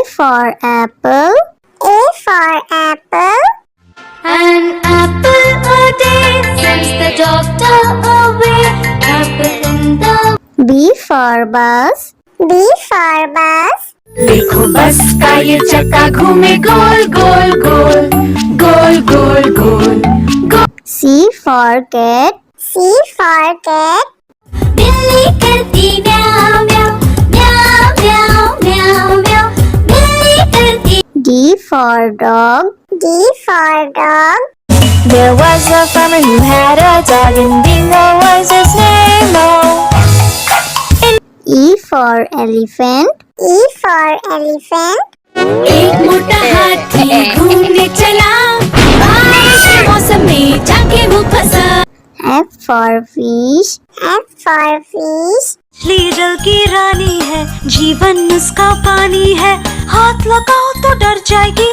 for apple. A for apple. An apple a day sends the doctor away. Apple in the B for bus. B for bus. देखो बस का ये चक्का घूमे गोल गोल गोल गोल गोल गोल गोल। C for cat. C for cat. बिल्ली करती म्याऊ म्याऊ म्याऊ म्याऊ म्याऊ म्याऊ। बिल्ली करती। D for dog. D for dog. There was a farmer who had a dog and Bingo was his name. E for elephant. E for elephant. एक मोटा हाथी घूमने चला, बारिश के मौसम में जाके वो फंसा। F for fish. F for fish. मछली जल की रानी है, जीवन उसका पानी है, हाथ लगाओ तो डर जाएगी।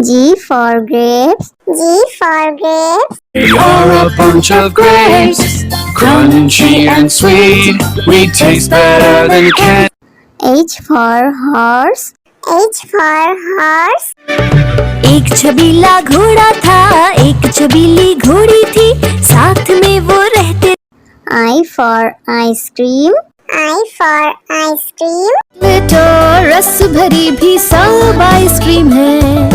G for grapes. G for grapes. We are a bunch of grapes, crunchy and sweet. We taste better than candy. H for horse. H for horse. एक छबीला घोड़ा था, एक छबीली घोड़ी थी, साथ में वो रहते। I for ice cream. I for ice cream. तो रस भरी भी सब आइसक्रीम है,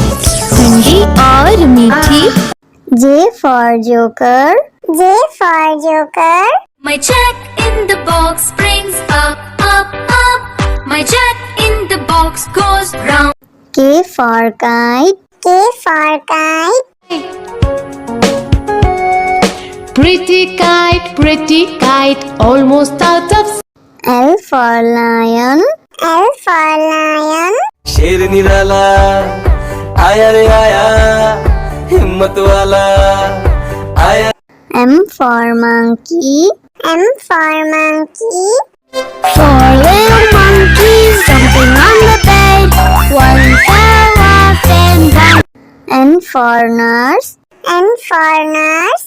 ठंडी और मीठी। J for joker. J for joker. My jack in the box brings up up up. My jack in the box goes round. K for kite. K for kite. Pretty kite, almost out of. L for lion. L for lion. शेर निराला आया रे आया, हिम्मत वाला आया। M for monkey. M for monkey. Four little monkeys jumping on the bed. One fell off and down. N for nurse. N for nurse.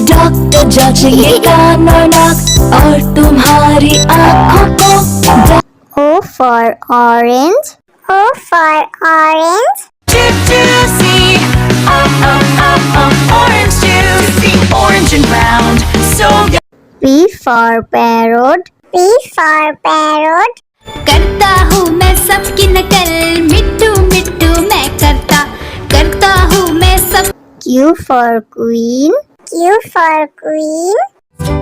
Doctor जांचेंगे कान और नाक और तुम्हारी आँखों को। O for orange. O for orange. Juicy, orange juicy, orange and round, so good. P for parrot. P for parrot. करता हूँ मैं सबकी नकल, मिट्टू मिट्टू मैं करता हूँ मैं सब। Q for queen. Q for queen.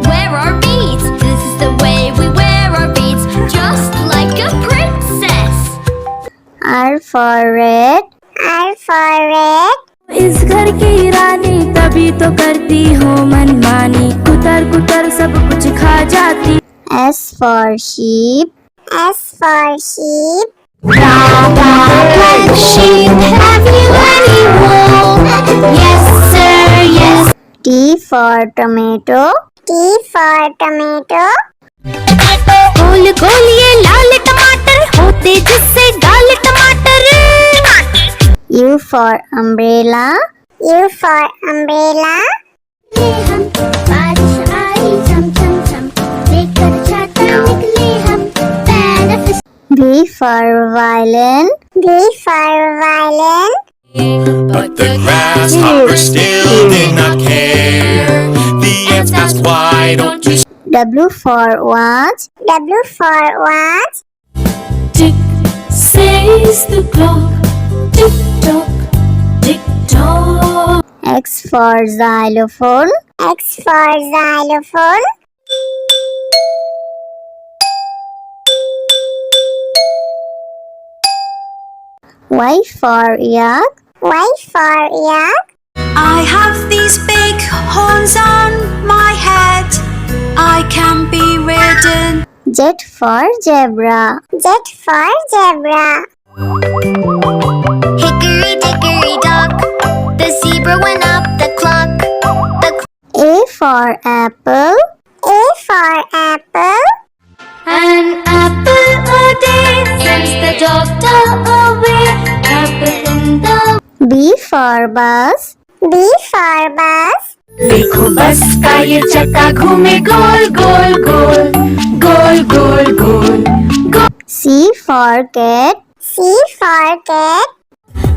Wear our beads, this is the way we wear our beads, just like a princess. R for red. R for red. इस घर की रानी तभी तो करती हूँ मनमानी, कुतर कुतर सब कुछ खा जाती। S for sheep. S for sheep. Black sheep, have you any wool? Yes sir, yes. T for tomato. T for tomato. गोल गोल ये लाल टमाटर होते जिससे गाल टमाटर। U for umbrella. U for umbrella. हम बारिश आई झम झम झम, लेकर छाता निकले हम पैर। V for violin. V for violin. But the grasshoppers still did not care. The ants asked, why don't you W for watch. W for watch. Tick says the clock, tick tock, tick tock. X for xylophone. X for xylophone. Y for yak. Y for yak. I have these big horns on my head, I can be ridden. Z for zebra. Z for zebra. Hickory dickory dock, the zebra went up the clock. A for apple. A for apple. An apple a day sends the doctor away. Apple in the B for bus. B for bus. देखो बस का ये चक्का घूमे गोल गोल गोल गोल गोल गोल गोल। C for cat. C for cat.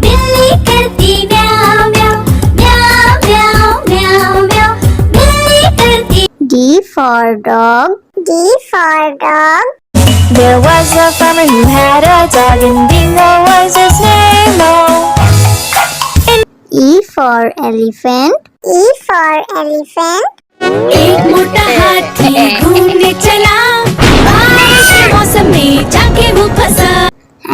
बिल्ली करती म्याऊं म्याऊं म्याऊं म्याऊं म्याऊं म्याऊं बिल्ली करती D for dog. D for dog. There was a farmer who had a dog, and Dingo was his name. Oh. E for elephant. E for elephant. एक मोटा हाथी घूमने चला बारिश के मौसम में जाके वो फंसा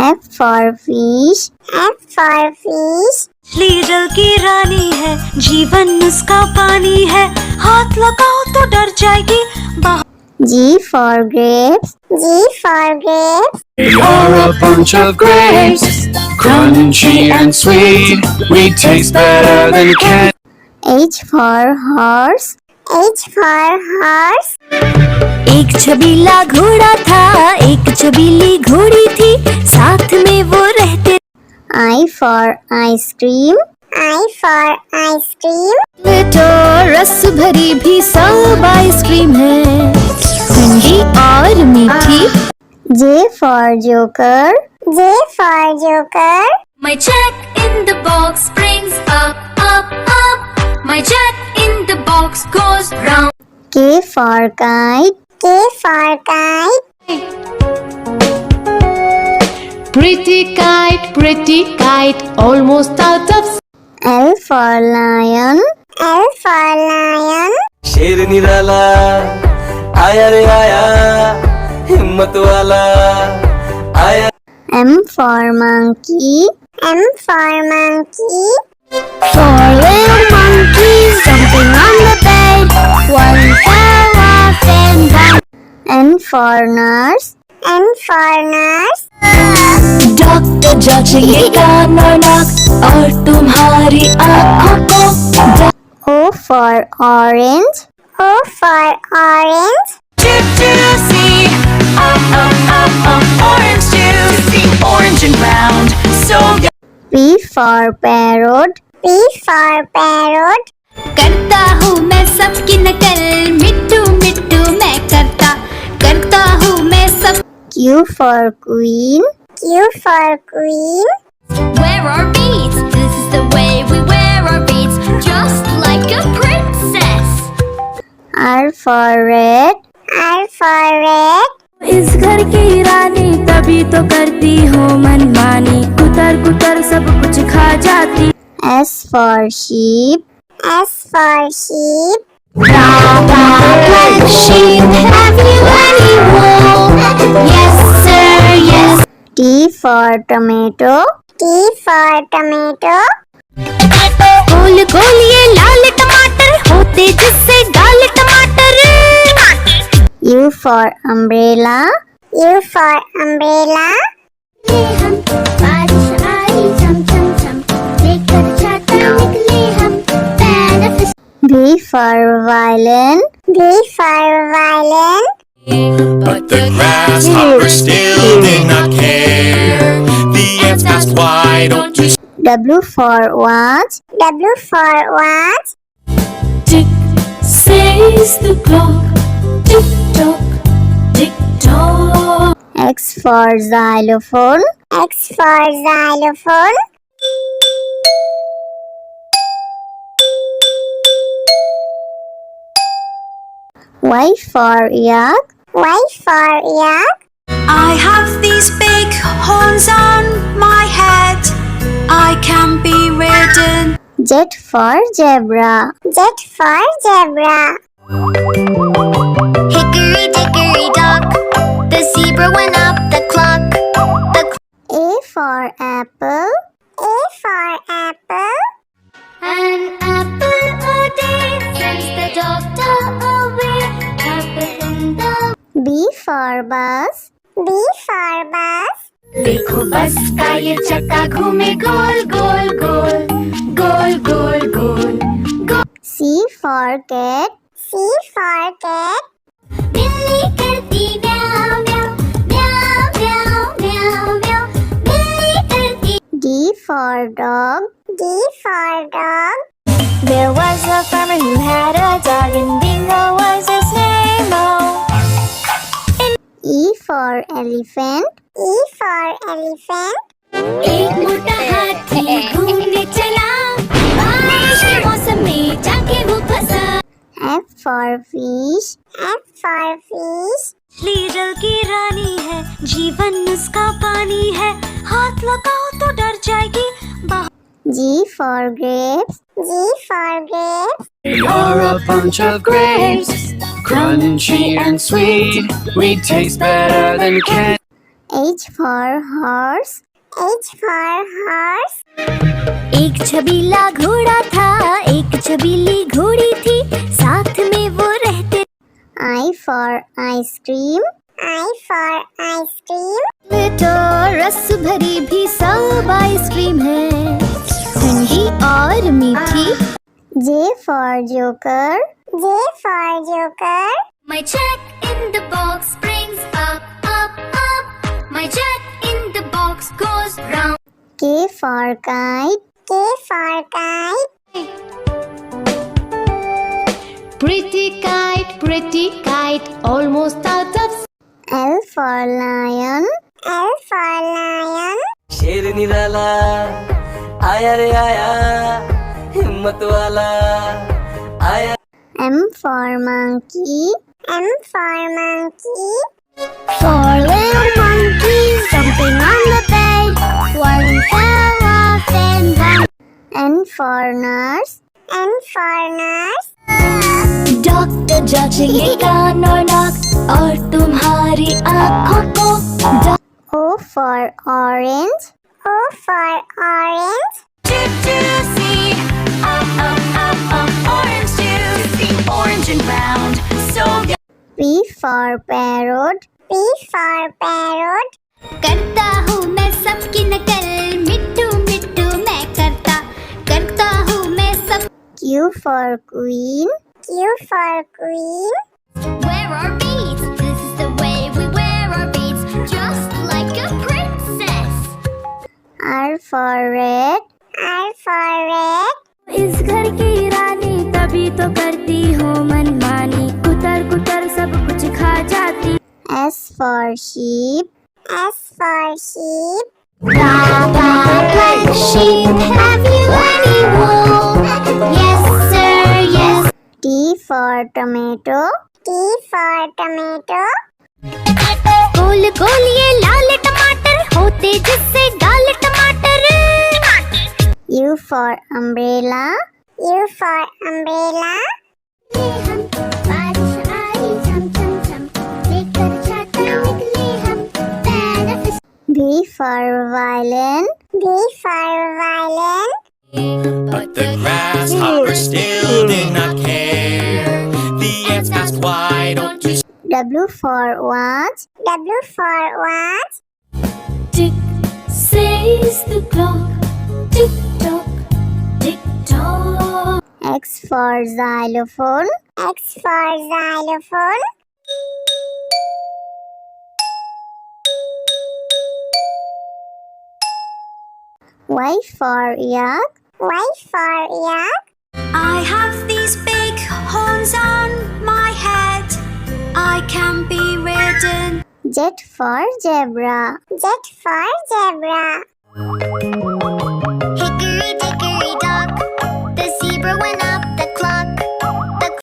F for fish. F for fish. मछली जल की रानी है जीवन उसका पानी है हाथ लगाओ तो डर जाएगी G for grapes. G for grapes. We are a bunch of grapes, crunchy and sweet. We taste better than candy. H for horse. H for horse. एक छबीला घोड़ा था एक छबीली घोड़ी थी साथ में वो रहते I for ice cream. I for ice cream. तो रस भरी भी सब आइसक्रीम है ठंडी और मीठी J for joker. J for joker. My jack in the box springs up up up My jack in the box goes round K for kite. K for kite. pretty kite almost out of L for lion. L for lion. शेर निराला आया रे आया हिम्मत वाला आया M for monkey. M for monkey. Four little monkeys jumping on the bed. One fell off and down. N for nurse. N for nurse. Doctor जांचेगा नाक और तुम्हारी आँखों को O for orange. O for orange. juicy orange juicy orange and round so P for parrot. P for parrot. करता हूँ मैं सबकी नकल मिट्टू मिट्टू मैं करता हूँ मैं सब Q for queen. Q for queen. Wear our beads. This is the way we wear our beads, just like a princess. R for red. R for red. इस घर की रानी तभी तो करती हो मनमानी कुतर कुतर सब कुछ खा जाती S for sheep. S for sheep. Black sheep, have you any wool? Yes, sir, yes. T for tomato. T for tomato. गोल गोल ये लाल टमाटर होते जिससे गाल टमाटर U for umbrella. U for umbrella. हम बारिश आई झम झम झम लेकर छाता निकले हम पैर V for violin. V for violin. But the grasshopper still did not care. The ants asked, why don't you W for watch. W for watch. tick says the clock tick tock tick tock X for xylophone. X for xylophone. Y for yak. Y for yak. I have these big horns on my head I can be ridden Z for zebra. Z for zebra. Hickory dickory dock The zebra went up the clock A for apple. A for apple. An apple a day sends the doctor away Apple in the B for bus. B for bus. देखो बस का ये चक्का घूमे गोल गोल गोल गोल गोल गोल C for cat. C for cat. बिल्ली करती म्याऊं म्याऊं म्याऊं म्याऊं म्याऊं म्याऊं बिल्ली करती D for dog. D for dog. There was a farmer who had a dog, and Dingo was his name. Oh. E for elephant. E for elephant. एक मोटा हाथी घूमने चला, बारिश के मौसम में जाके वो फंसा। F for fish. F for fish. मछली जल की रानी है, जीवन उसका पानी है, हाथ लगाओ तो डर जाएगी। G for grapes. G for grapes. You're a bunch of grapes, crunchy and sweet. We taste better than candy. H for horse. H for horse. एक छबीला घोड़ा था, एक छबीली घोड़ी थी, साथ में वो रहते। I for ice cream. I for ice cream. तो रस भरी भी सब आइसक्रीम है, ठंडी और मीठी। J for joker. J for joker. My jack in the box brings up, up, up. My jack in the box goes round. K for kite. K for kite. pretty kite, almost out of. L for lion. L for lion. शेर निराला आया रे आया, हिम्मत वाला आया। M for monkey. M for monkey. 4 little monkeys jumping on the bed. One fell off and one. N for nurse. N for nurse. Doctor जांचेंगे कान और नाक और तुम्हारी आँखों को। O for orange. O for orange. Juicy, orange juice, orange and round, so good. P for parrot. P for parrot. करता हूँ मैं सबकी नकल, मिट्टू मिट्टू मैं करता हूँ मैं सब। Q for queen. Q for queen. Wear our beads, this is the way we wear our beads, just like a princess. R for red. R for red. इस घर की रानी तभी तो करती हूँ मनमानी, कुतर कुतर सब कुछ खा जाती। S for sheep. S for sheep. Black sheep, have you any wool? Yes sir, yes. T for tomato. T for tomato. गोल गोल ये लाल टमाटर होते जिससे गाल टमाटर। U for umbrella. U for umbrella. हम बारिश आई झम झम झम, लेकर छाता निकले हम पैर। V for violin. V for violin. But the grasshoppers still did not care. The ants asked, why don't you W for watch. W for watch. Tick says the clock, tick tock, tick tock. X for xylophone. X for xylophone. Y for yak. Y for yak. I have these big horns on my head, I can be ridden. Z for zebra. Z for zebra.